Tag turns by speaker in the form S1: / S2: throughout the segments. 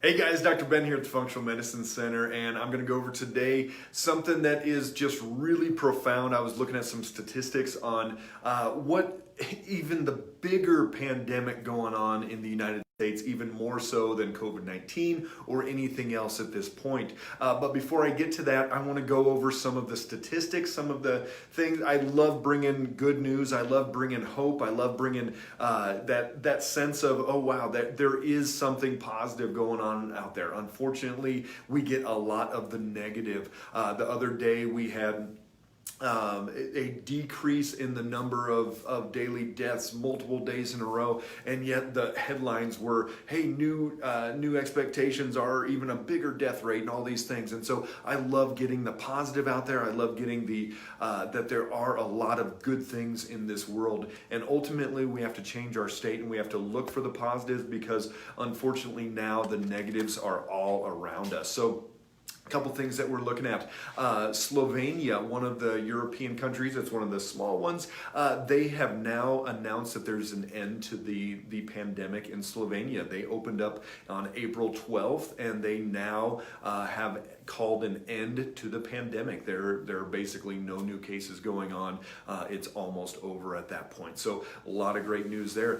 S1: Hey guys, Dr. Ben here at the Functional Medicine Center, and I'm going to go over today something that is just really profound. I was looking at some statistics on what even the bigger pandemic going on in the United States, even more so than COVID-19 or anything else at this point. But before I get to that, I want to go over some of the statistics, some of the things. I love bringing good news. I love bringing hope. I love bringing that sense of, oh wow, that there is something positive going on out there. Unfortunately, we get a lot of the negative. The other day we had a decrease in the number of daily deaths multiple days in a row, and yet the headlines were, hey, new expectations are even a bigger death rate and all these things. And so I love getting the positive out there. I love getting the that there are a lot of good things in this world, and ultimately we have to change our state and we have to look for the positives, because unfortunately now the negatives are all around us. So a couple things that we're looking at. Slovenia, one of the European countries, it's one of the small ones, they have now announced that there's an end to the pandemic in Slovenia. They opened up on April 12th, and they now have called an end to the pandemic. There are basically no new cases going on. It's almost over at that point. So a lot of great news there.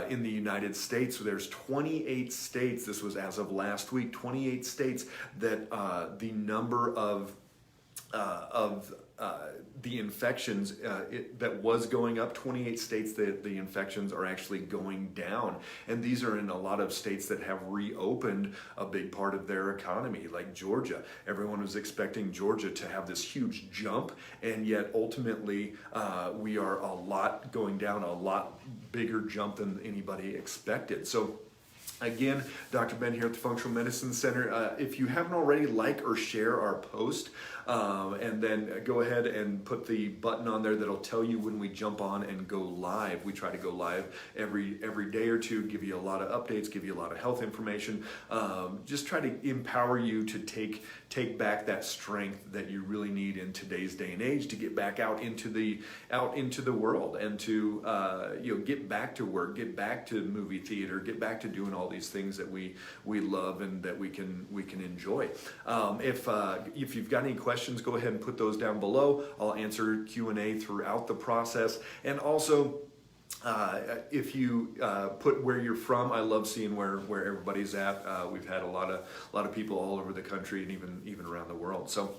S1: In the United States, there's 28 states, this was as of last week, 28 states that the number of the infections that was going up, 28 states that the infections are actually going down. And these are in a lot of states that have reopened a big part of their economy, like Georgia. Everyone was expecting Georgia to have this huge jump, and yet ultimately we are a lot going down, a lot bigger jump than anybody expected. So again, Dr. Ben here at the Functional Medicine Center. If you haven't already, like or share our post, and then go ahead and put the button on there that'll tell you when we jump on and go live. We try to go live every day or two, give you a lot of updates, give you a lot of health information, just try to empower you to take back that strength that you really need in today's day and age to get back out into the world, and to get back to work, get back to movie theater, get back to doing all these things that we love and that we can enjoy. If you've got any questions, go ahead and put those down below. I'll answer Q&A throughout the process. And also, if you put where you're from, I love seeing where everybody's at. We've had a lot of people all over the country and even around the world. So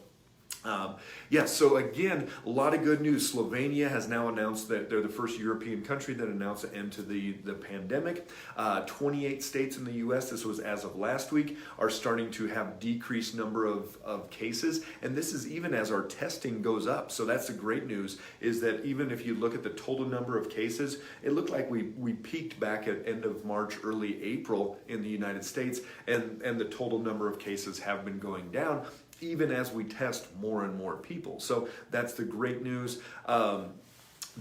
S1: so again, a lot of good news. Slovenia has now announced that they're the first European country that announced an end to the pandemic. 28 states in the U.S., this was as of last week, are starting to have decreased number of cases, and this is even as our testing goes up. So that's the great news, is that even if you look at the total number of cases, it looked like we peaked back at end of March, early April in the United States, and the total number of cases have been going down, even as we test more and more people. So that's the great news.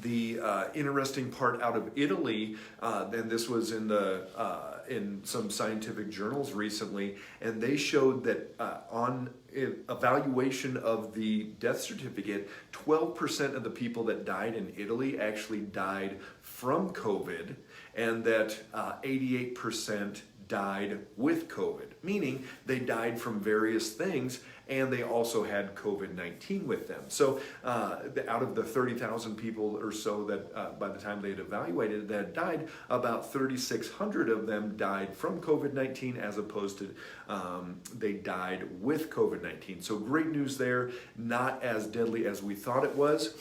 S1: The interesting part out of Italy, and this was in some scientific journals recently, and they showed that on evaluation of the death certificate, 12% of the people that died in Italy actually died from COVID, and that 88% died with COVID, meaning they died from various things, and they also had COVID-19 with them. So out of the 30,000 people or so that by the time they had evaluated that died, about 3,600 of them died from COVID-19, as opposed to they died with COVID-19. So great news there, not as deadly as we thought it was.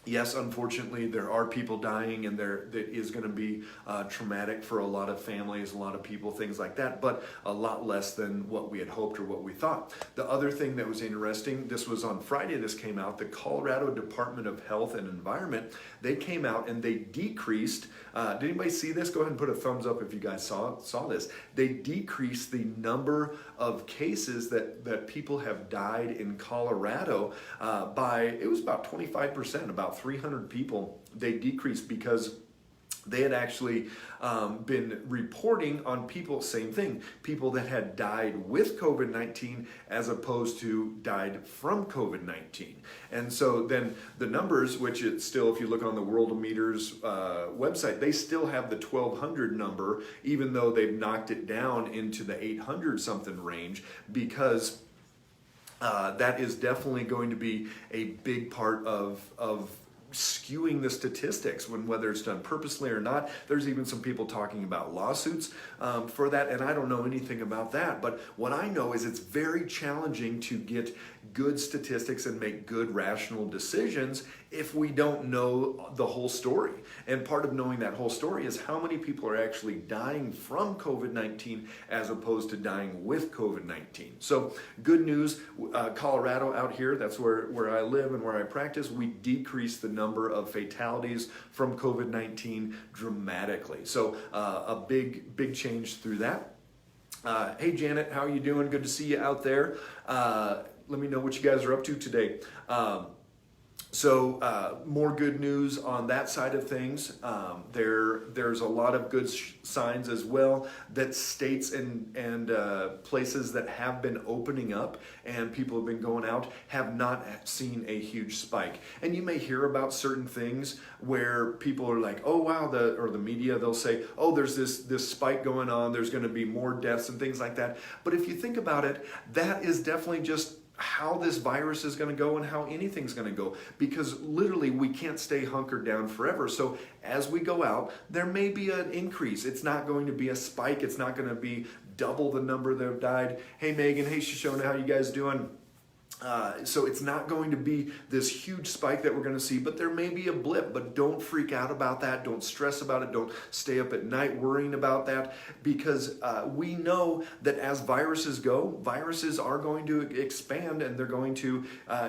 S1: Yes, unfortunately, there are people dying, and that is going to be traumatic for a lot of families, a lot of people, things like that, but a lot less than what we had hoped or what we thought. The other thing that was interesting, this was on Friday, this came out, the Colorado Department of Health and Environment, they came out and they decreased, did anybody see this? Go ahead and put a thumbs up if you guys saw this. They decreased the number of cases that people have died in Colorado by, it was about 25%, about 300 people. They decreased because they had actually been reporting on people, same thing, people that had died with COVID-19 as opposed to died from COVID-19. And so then the numbers, which it's still, if you look on the Worldometer's website, they still have the 1,200 number, even though they've knocked it down into the 800 something range, because that is definitely going to be a big part of skewing the statistics, whether it's done purposely or not. There's even some people talking about lawsuits for that, and I don't know anything about that. But what I know is it's very challenging to get good statistics and make good rational decisions if we don't know the whole story. And part of knowing that whole story is how many people are actually dying from COVID-19 as opposed to dying with COVID-19. So good news, Colorado out here, that's where I live and where I practice, we decreased the number of fatalities from COVID-19 dramatically. So a big change through that. Hey Janet, how are you doing? Good to see you out there. Let me know what you guys are up to today. So more good news on that side of things. There's a lot of good signs as well that states and places that have been opening up and people have been going out have not seen a huge spike. And you may hear about certain things where people are like, oh wow, or the media, they'll say, oh, there's this spike going on, there's going to be more deaths and things like that. But if you think about it, that is definitely just how this virus is going to go and how anything's going to go, because literally we can't stay hunkered down forever. So as we go out, there may be an increase. It's not going to be a spike. It's not going to be double the number that have died. Hey Megan, hey Shoshona, how you guys doing? So it's not going to be this huge spike that we're going to see, but there may be a blip. But don't freak out about that. Don't stress about it. Don't stay up at night worrying about that, because we know that as viruses go, viruses are going to expand and they're going to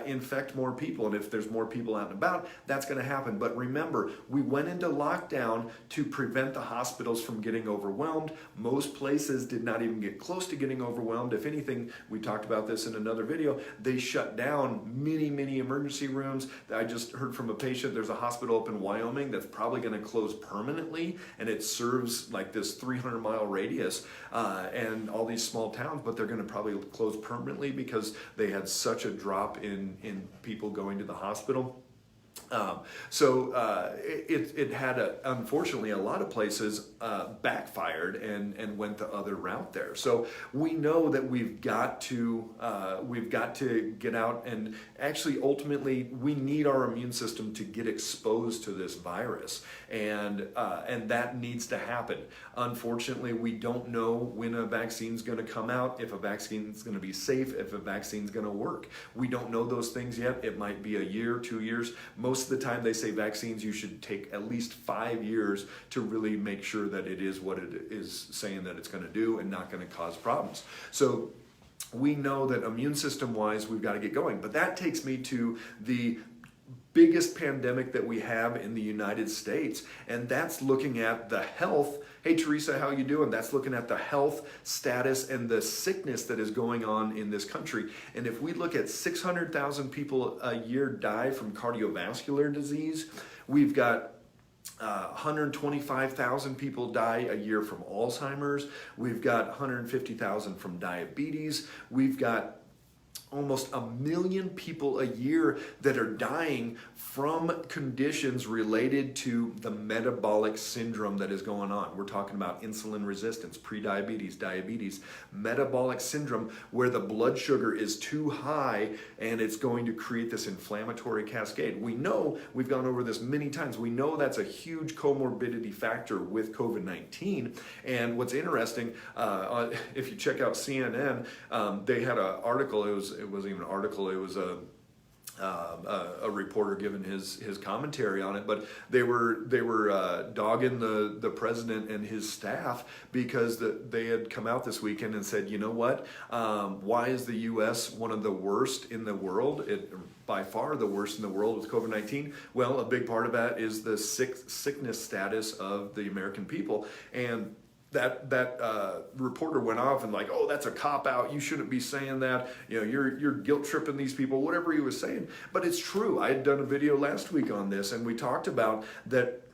S1: infect more people. And if there's more people out and about, that's going to happen. But remember, we went into lockdown to prevent the hospitals from getting overwhelmed. Most places did not even get close to getting overwhelmed. If anything, we talked about this in another video, they shut down many emergency rooms. I just heard from a patient, there's a hospital up in Wyoming that's probably going to close permanently, and it serves like this 300-mile radius and all these small towns, but they're going to probably close permanently because they had such a drop in people going to the hospital. It had unfortunately a lot of places backfired and went the other route there. So we know that we've got to get out, and actually ultimately we need our immune system to get exposed to this virus, and that needs to happen. Unfortunately, we don't know when a vaccine's going to come out, if a vaccine's going to be safe, if a vaccine's going to work. We don't know those things yet. It might be a year, 2 years. Most of the time they say vaccines, you should take at least 5 years to really make sure that it is what it is saying that it's going to do and not going to cause problems. So we know that immune system wise, we've got to get going. But that takes me to the biggest pandemic that we have in the United States, and that's looking at the health. Hey Teresa, how you doing? That's looking at the health status and the sickness that is going on in this country. And if we look at 600,000 people a year die from cardiovascular disease, we've got 125,000 people die a year from Alzheimer's. We've got 150,000 from diabetes. We've got almost 1 million people a year that are dying from conditions related to the metabolic syndrome that is going on. We're talking about insulin resistance, prediabetes, diabetes, metabolic syndrome, where the blood sugar is too high and it's going to create this inflammatory cascade. We know, we've gone over this many times, we know that's a huge comorbidity factor with COVID-19. And what's interesting, if you check out CNN, they had an article, it wasn't even an article, it was a reporter giving his commentary on it, but they were dogging the president and his staff because they had come out this weekend and said, you know what, why is the U.S. one of the worst in the world? By far the worst in the world with COVID-19. Well, a big part of that is the sickness status of the American people. And that reporter went off and like, oh, that's a cop-out, you shouldn't be saying that, you know, you're guilt-tripping these people, whatever he was saying. But it's true. I had done a video last week on this, and we talked about that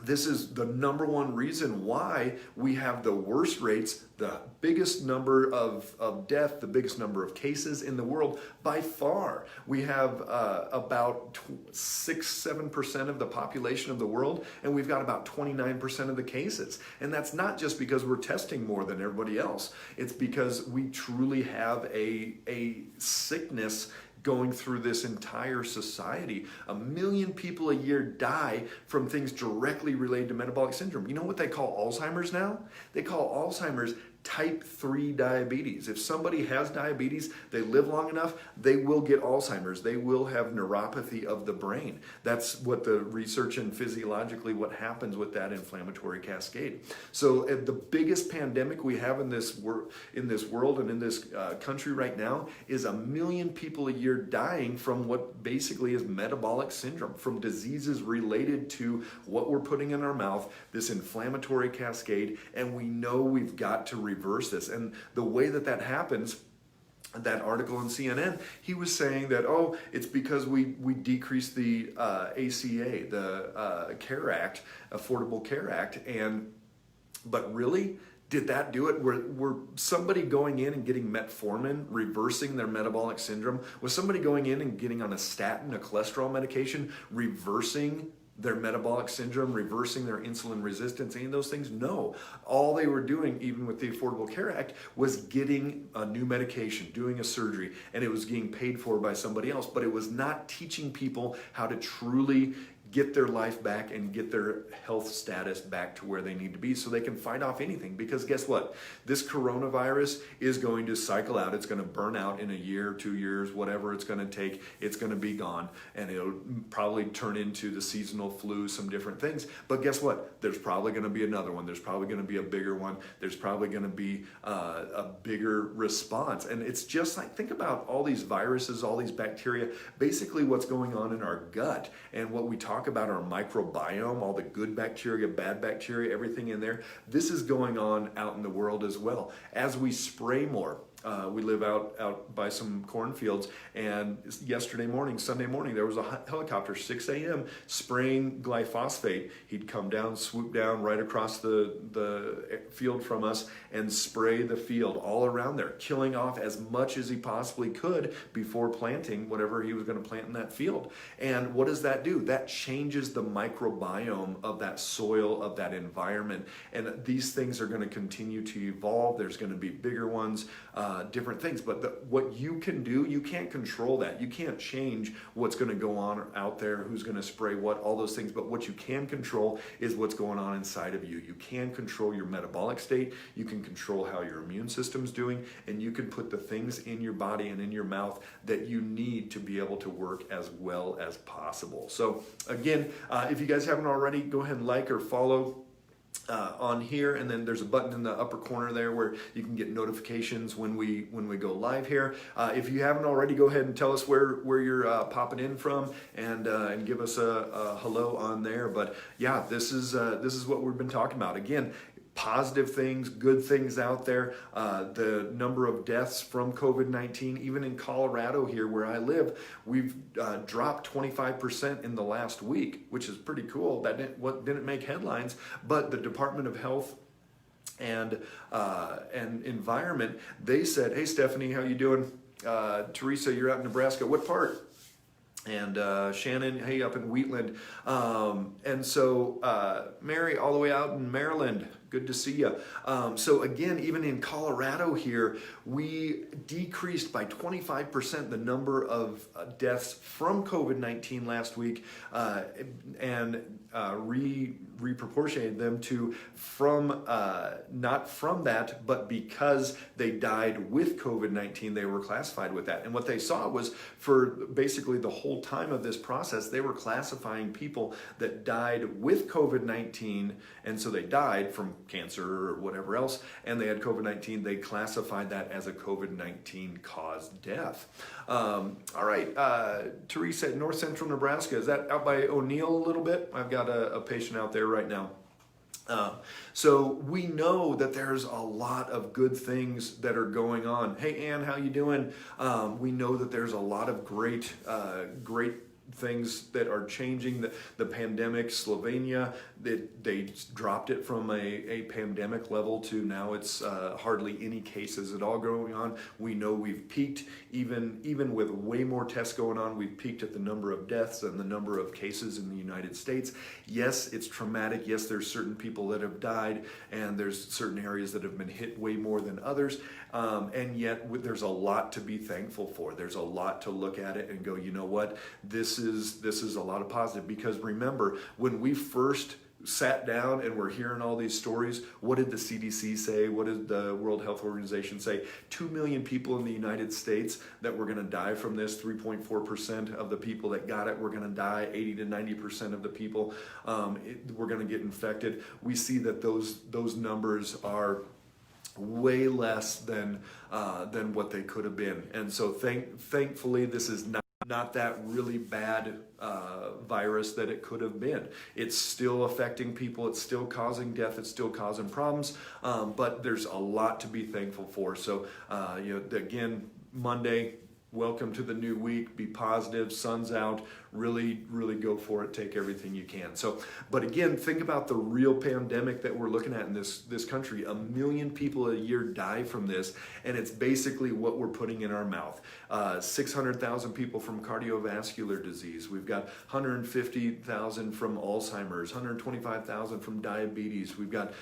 S1: This is the number one reason why we have the worst rates, the biggest number of death, the biggest number of cases in the world by far. We have about 6-7% of the population of the world, and we've got about 29% of the cases. And that's not just because we're testing more than everybody else. It's because we truly have a sickness going through this entire society. 1 million people a year die from things directly related to metabolic syndrome. You know what they call Alzheimer's now? They call Alzheimer's type 3 diabetes. If somebody has diabetes, they live long enough, they will get Alzheimer's. They will have neuropathy of the brain. That's what the research and physiologically what happens with that inflammatory cascade. So the biggest pandemic we have in this world and in this country right now is 1 million people a year dying from what basically is metabolic syndrome, from diseases related to what we're putting in our mouth, this inflammatory cascade, and we know we've got to reverse this. And the way that happens, that article on CNN, he was saying that, oh, it's because we decreased the ACA, the CARE Act, Affordable Care Act, but really, did that do it? Were somebody going in and getting metformin, reversing their metabolic syndrome? Was somebody going in and getting on a statin, a cholesterol medication, reversing their metabolic syndrome, reversing their insulin resistance, any of those things? No. All they were doing, even with the Affordable Care Act, was getting a new medication, doing a surgery, and it was getting paid for by somebody else. But it was not teaching people how to truly get their life back and get their health status back to where they need to be so they can fight off anything. Because guess what? This coronavirus is going to cycle out. It's going to burn out in a year, 2 years, whatever it's going to take. It's going to be gone, and it'll probably turn into the seasonal flu, some different things. But guess what? There's probably going to be another one. There's probably going to be a bigger one. There's probably going to be a bigger response. And it's just like, think about all these viruses, all these bacteria, basically what's going on in our gut, and what we talk about our microbiome, all the good bacteria, bad bacteria, everything in there. This is going on out in the world as well. As we spray more, we live out by some cornfields, and yesterday morning, Sunday morning, there was a helicopter, 6 a.m., spraying glyphosate. He'd come down, swoop down right across the field from us and spray the field all around there, killing off as much as he possibly could before planting whatever he was going to plant in that field. And what does that do? That changes the microbiome of that soil, of that environment. And these things are going to continue to evolve. There's going to be bigger ones, different things. But what you can do, you can't control that. You can't change what's going to go on out there, who's going to spray what, all those things. But what you can control is what's going on inside of you. You can control your metabolic state. You can control how your immune system's doing. And you can put the things in your body and in your mouth that you need to be able to work as well as possible. So again, if you guys haven't already, go ahead and like or follow on here, and then there's a button in the upper corner there where you can get notifications when we go live here. If you haven't already, go ahead and tell us where you're popping in from, and give us a hello on there. But yeah, this is what we've been talking about. Again, positive things, good things out there. The number of deaths from COVID-19, even in Colorado here where I live, we've dropped 25% in the last week, which is pretty cool. That didn't make headlines, but the Department of Health and Environment, they said, "Hey Stephanie, how you doing? Teresa, you're out in Nebraska. What part?" And Shannon, hey, up in Wheatland. And so Mary, all the way out in Maryland. Good to see you. So again, even in Colorado here, we decreased by 25% the number of deaths from COVID-19 last week, and reproportionated them to from not from that, but because they died with COVID-19, they were classified with that. And what they saw was, for basically the whole time of this process, they were classifying people that died with COVID-19, and so they died from cancer or whatever else, and they had COVID-19, they classified that as a COVID-19 caused death. All right, Teresa, North Central Nebraska, is that out by O'Neill a little bit? I've got a patient out there right now. So we know that there's a lot of good things that are going on. Hey Ann, how you doing? We know that there's a lot of great things that are changing. The pandemic, Slovenia, They dropped it from a pandemic level to now it's hardly any cases at all going on. We know we've peaked, even with way more tests going on, we've peaked at the number of deaths and the number of cases in the United States. Yes, it's traumatic. Yes, there's certain people that have died, and there's certain areas that have been hit way more than others. And yet there's a lot to be thankful for. There's a lot to look at it and go, you know what, this is a lot of positive. Because remember, when we first sat down and we're hearing all these stories, what did the CDC say? What did the World Health Organization say? 2 million people in the United States that were going to die from this. 3.4% of the people that got it were going to die. 80 to 90% of the people were going to get infected. We see that those numbers are way less than what they could have been. And so thankfully, this is not that really bad virus that it could have been. It's still affecting people. It's still causing death. It's still causing problems. But there's a lot to be thankful for. So, again, Monday, welcome to the new week. Be positive. Sun's out. Really, really go for it. Take everything you can. So, but again, think about the real pandemic that we're looking at in this country. 1 million people a year die from this, and it's basically what we're putting in our mouth. 600,000 people from cardiovascular disease. We've got 150,000 from Alzheimer's, 125,000 from diabetes. We've got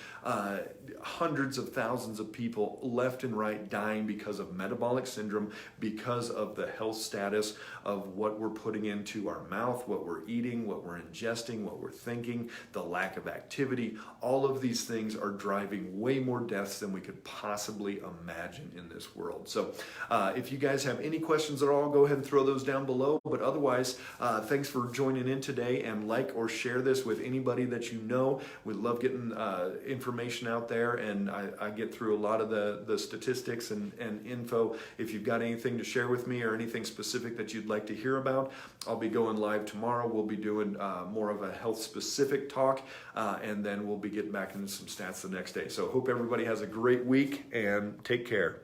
S1: hundreds of thousands of people left and right dying because of metabolic syndrome, because of the health status of what we're putting into our mouth, what we're eating, what we're ingesting, what we're thinking, the lack of activity. All of these things are driving way more deaths than we could possibly imagine in this world. So if you guys have any questions at all, go ahead and throw those down below. But otherwise, thanks for joining in today, and like or share this with anybody that you know. We love getting information out there, and I get through a lot of the statistics and info. If you've got anything to share with me or anything specific that you'd like to hear about, I'll be going live tomorrow. We'll be doing more of a health specific talk, and then we'll be getting back into some stats the next day. So hope everybody has a great week, and take care.